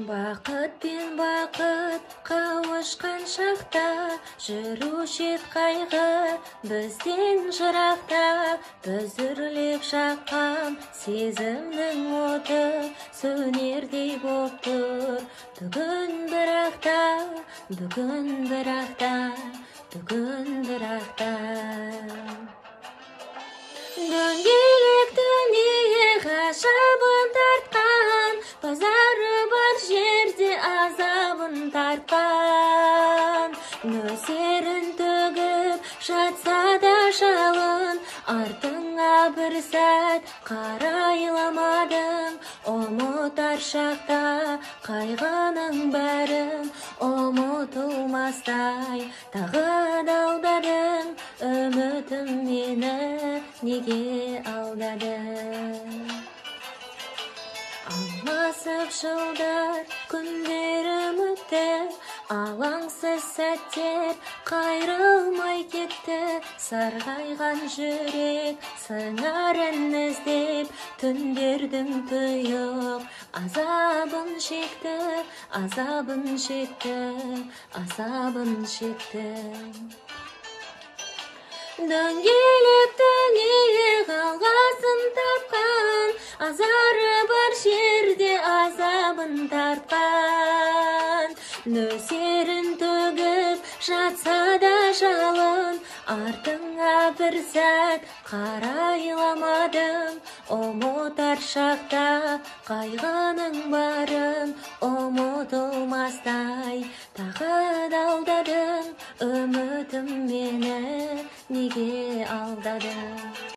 Бақыт пен бақыт қауышқан шақта, жүруші ед қайғы бізден жырақта. Біз үрлеп жаққан сезімнің оты сөнердей боп тұр бүгін бірақта, бүгін бірақта, бүгін бірақта. Дөңгелек дүние ғажабын тартқан, базары бар жерде азабын тартқан. Нөсерін төгіп жатса да жалын, артыңа бір сәт қарайламадың. Ұмытар шақта қайғының бәрін, ұмытылмастай тағы алдадың. Үмітім мені неге алдады? Алмасып жылдар, күндерім өтті, алаңсыз сәттер қайрылмай кетті. Сарғайған жүрек сыңарын іздеп, түндердің тұйық азабын шекті, азабын шекті, азабын шекті. Дөңгелек дүние ғалғасын тапқан, азары бар жерде азабын тартқан. Нөсерін төгіп жатса да жалын, артыңа бір сәт қарайламадың. Ұмытар шақта қайғының барын, ұмытылмастай тағы алдадың. Үмітім мені неге алдады?